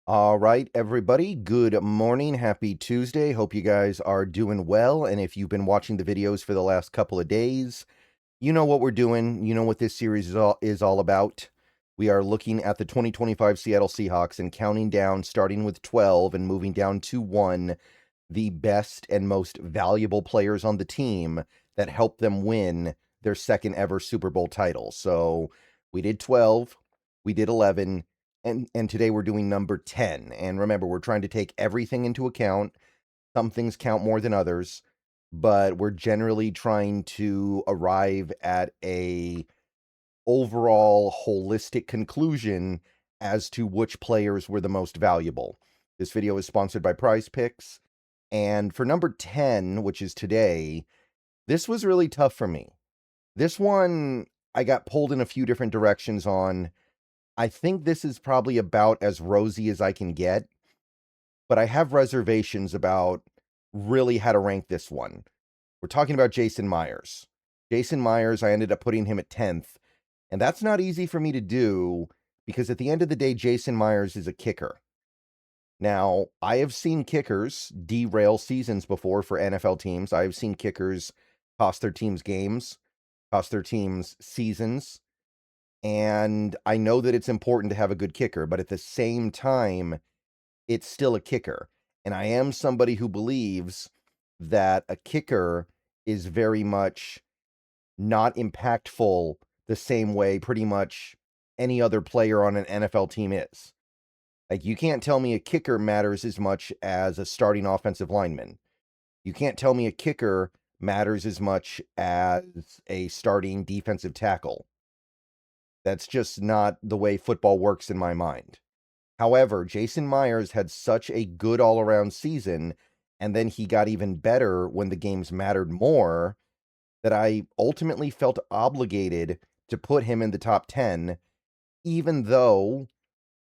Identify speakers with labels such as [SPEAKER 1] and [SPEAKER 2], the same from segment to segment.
[SPEAKER 1] All right, everybody. Good morning. Happy Tuesday. Hope you guys are doing well. And if you've been watching the videos for the last couple of days, you know what we're doing. You know what this series is all about. We are looking at the 2025 Seattle Seahawks and counting down, starting with 12 and moving down to 1, the best and most valuable players on the team that helped them win their second ever Super Bowl title. So we did 12, we did 11, and today we're doing number 10. And remember, we're trying to take everything into account. Some things count more than others, but we're generally trying to arrive at a overall holistic conclusion as to which players were the most valuable. This video is sponsored by PrizePicks, and for number 10, which is today, this was really tough for me. This one, I got pulled in a few different directions on. I think this is probably about as rosy as I can get, but I have reservations about really how to rank this one. We're talking about Jason Myers. Jason Myers, I ended up putting him at 10th, and that's not easy for me to do because at the end of the day, Jason Myers is a kicker. Now, I have seen kickers derail seasons before for NFL teams. I have seen kickers cost their teams games, cost their teams seasons, and I know that it's important to have a good kicker, but at the same time, it's still a kicker. And I am somebody who believes that a kicker is very much not impactful the same way pretty much any other player on an NFL team is. Like, you can't tell me a kicker matters as much as a starting offensive lineman. You can't tell me a kicker matters as much as a starting defensive tackle. That's just not the way football works in my mind. However, Jason Myers had such a good all-around season, and then he got even better when the games mattered more, that I ultimately felt obligated to put him in the top 10, even though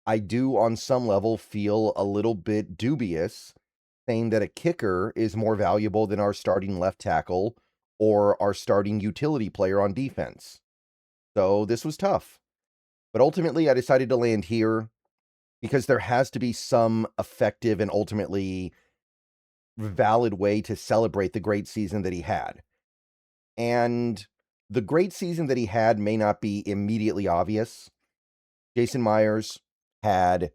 [SPEAKER 1] I do on some level feel a little bit dubious saying that a kicker is more valuable than our starting left tackle or our starting utility player on defense. So this was tough. But ultimately, I decided to land here because there has to be some effective and ultimately valid way to celebrate the great season that he had. And the great season that he had may not be immediately obvious. Jason Myers had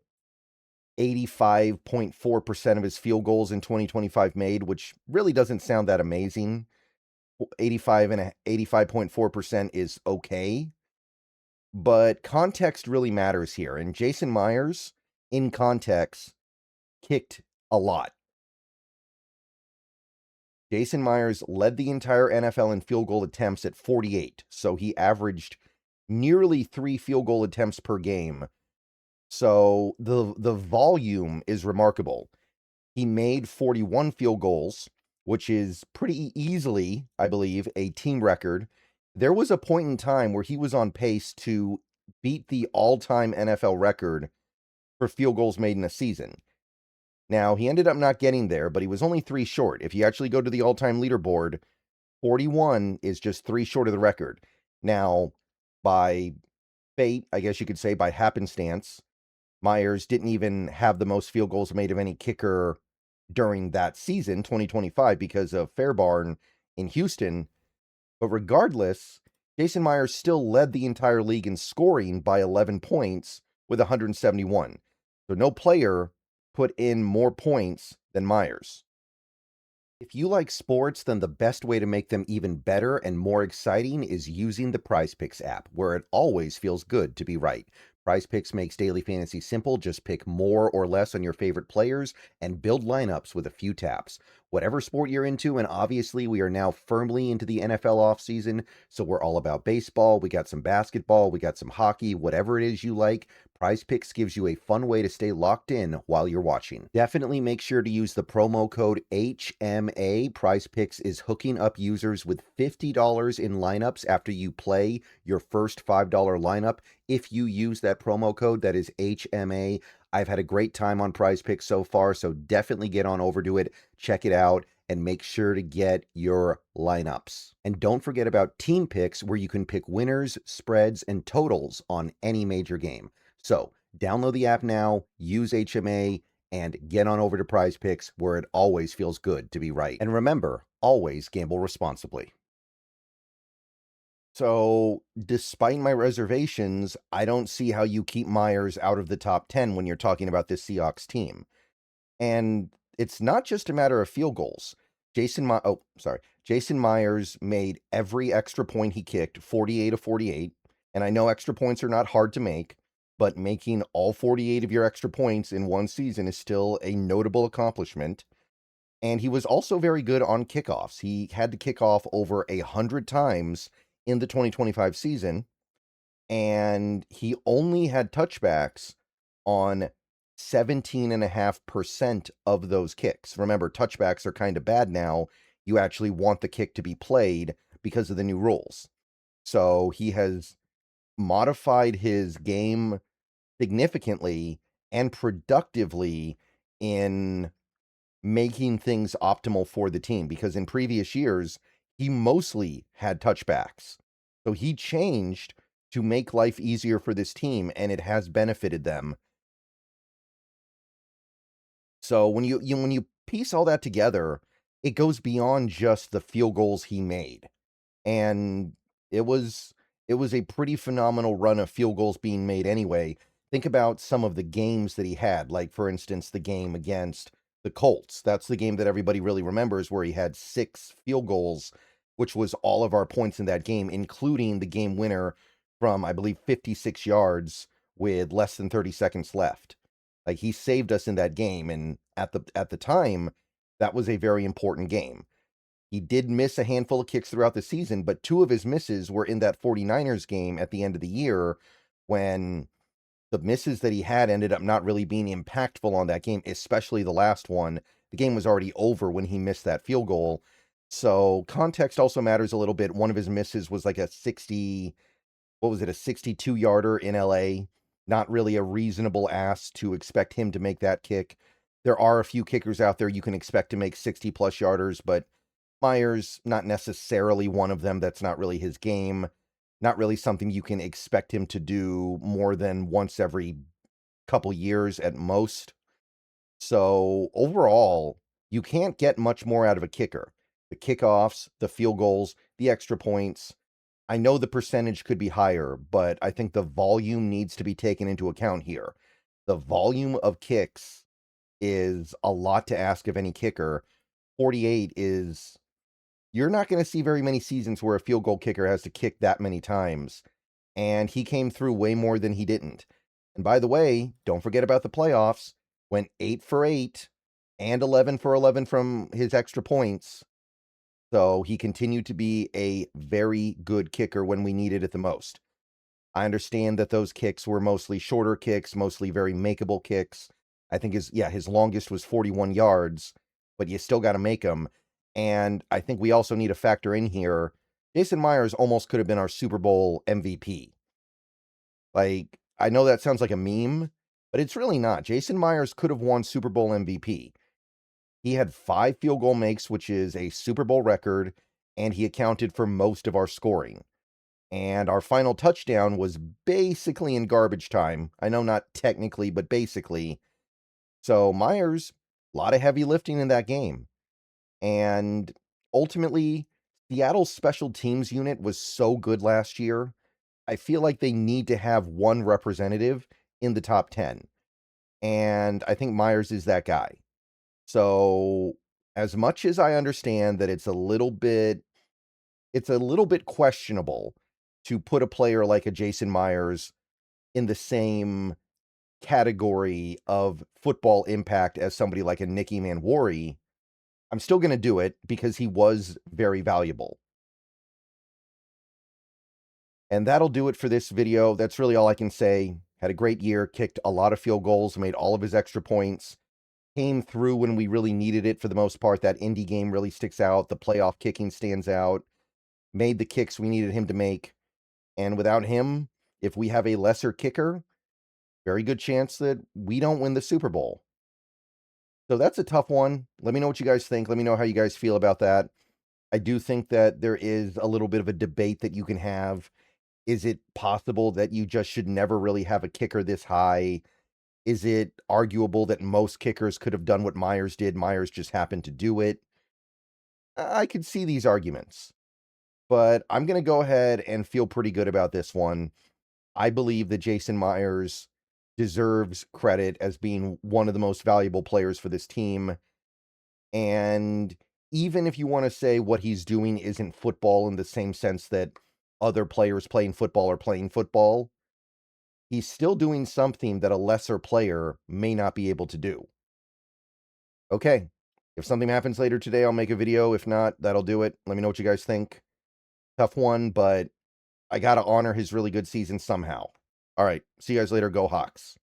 [SPEAKER 1] 85.4% of his field goals in 2025 made, which really doesn't sound that amazing. 85.4% is okay, but context really matters here. And Jason Myers, in context, kicked a lot. Jason Myers led the entire NFL in field goal attempts at 48, so he averaged nearly 3 field goal attempts per game. So the volume is remarkable. He made 41 field goals, which is pretty easily, I believe, a team record. There was a point in time where he was on pace to beat the all-time NFL record for field goals made in a season. Now, he ended up not getting there, but he was only 3 short. If you actually go to the all-time leaderboard, 41 is just 3 short of the record. Now, by fate, I guess you could say by happenstance, Myers didn't even have the most field goals made of any kicker during that season, 2025, because of Fairbarn in Houston. But regardless, Jason Myers still led the entire league in scoring by 11 points with 171. So no player put in more points than Myers. If you like sports, then the best way to make them even better and more exciting is using the PrizePicks app, where it always feels good to be right. PrizePicks makes daily fantasy simple. Just pick more or less on your favorite players and build lineups with a few taps. Whatever sport you're into, and obviously we are now firmly into the NFL offseason, so we're all about baseball. We got some basketball, we got some hockey, whatever it is you like. PrizePicks gives you a fun way to stay locked in while you're watching. Definitely make sure to use the promo code HMA. PrizePicks is hooking up users with $50 in lineups after you play your first $5 lineup. If you use that promo code, that is HMA. I've had a great time on PrizePicks so far, so definitely get on over to it, check it out, and make sure to get your lineups. And don't forget about Team Picks, where you can pick winners, spreads, and totals on any major game. So Download the app now, use HMA, and get on over to Prize Picks, where it always feels good to be right. And remember, always gamble responsibly. So, despite my reservations, I don't see how you keep Myers out of the top 10 when you're talking about this Seahawks team. And it's not just a matter of field goals. Jason Myers made every extra point he kicked 48 of 48. And I know extra points are not hard to make, but making all 48 of your extra points in one season is still a notable accomplishment. And he was also very good on kickoffs. He had to kick off over 100 times in the 2025 season, and he only had touchbacks on 17.5% of those kicks. Remember, touchbacks are kind of bad now. You actually want the kick to be played because of the new rules. So he has modified his game significantly and productively in making things optimal for the team, because in previous years, he mostly had touchbacks. So he changed to make life easier for this team, and it has benefited them. So when you piece all that together, it goes beyond just the field goals he made. And it was a pretty phenomenal run of field goals being made anyway. Think about some of the games that he had, like for instance, the game against the Colts. That's the game that everybody really remembers, where he had 6 field goals, which was all of our points in that game, including the game winner from, I believe, 56 yards with less than 30 seconds left. Like, he saved us in that game, and at the time, that was a very important game. He did miss a handful of kicks throughout the season, but 2 of his misses were in that 49ers game at the end of the year, when the misses that he had ended up not really being impactful on that game, especially the last one. The game was already over when he missed that field goal. So context also matters a little bit. One of his misses was like a 62-yarder in LA. Not really a reasonable ask to expect him to make that kick. There are a few kickers out there you can expect to make 60-plus yarders, but Myers, not necessarily one of them. That's not really his game. Not really something you can expect him to do more than once every couple years at most. So overall, you can't get much more out of a kicker. The kickoffs, the field goals, the extra points. I know the percentage could be higher, but I think the volume needs to be taken into account here. The volume of kicks is a lot to ask of any kicker. 48 is... You're not going to see very many seasons where a field goal kicker has to kick that many times. And he came through way more than he didn't. And by the way, don't forget about the playoffs. Went 8 for 8 and 11 for 11 from his extra points. So he continued to be a very good kicker when we needed it the most. I understand that those kicks were mostly shorter kicks, mostly very makeable kicks. I think his longest was 41 yards, but you still got to make them. And I think we also need to factor in here, Jason Myers almost could have been our Super Bowl MVP. Like, I know that sounds like a meme, but it's really not. Jason Myers could have won Super Bowl MVP. He had 5 field goal makes, which is a Super Bowl record, and he accounted for most of our scoring. And our final touchdown was basically in garbage time. I know not technically, but basically. So Myers, a lot of heavy lifting in that game. And ultimately, Seattle's special teams unit was so good last year. I feel like they need to have one representative in the top 10. And I think Myers is that guy. So as much as I understand that it's a little bit questionable to put a player like a Jason Myers in the same category of football impact as somebody like a Nicky Manwari, I'm still going to do it because he was very valuable. And that'll do it for this video. That's really all I can say. Had a great year, kicked a lot of field goals, made all of his extra points, came through when we really needed it for the most part. That Indy game really sticks out. The playoff kicking stands out. Made the kicks we needed him to make. And without him, if we have a lesser kicker, very good chance that we don't win the Super Bowl. So that's a tough one. Let me know what you guys think. Let me know how you guys feel about that. I do think that there is a little bit of a debate that you can have. Is it possible that you just should never really have a kicker this high? Is it arguable that most kickers could have done what Myers did? Myers just happened to do it. I could see these arguments, but I'm going to go ahead and feel pretty good about this one. I believe that Jason Myers deserves credit as being one of the most valuable players for this team. And even if you want to say what he's doing isn't football in the same sense that other players playing football are playing football, he's still doing something that a lesser player may not be able to do. Okay, if something happens later today, I'll make a video. If not, that'll do it. Let me know what you guys think. Tough one, but I got to honor his really good season somehow. All right, see you guys later. Go Hawks.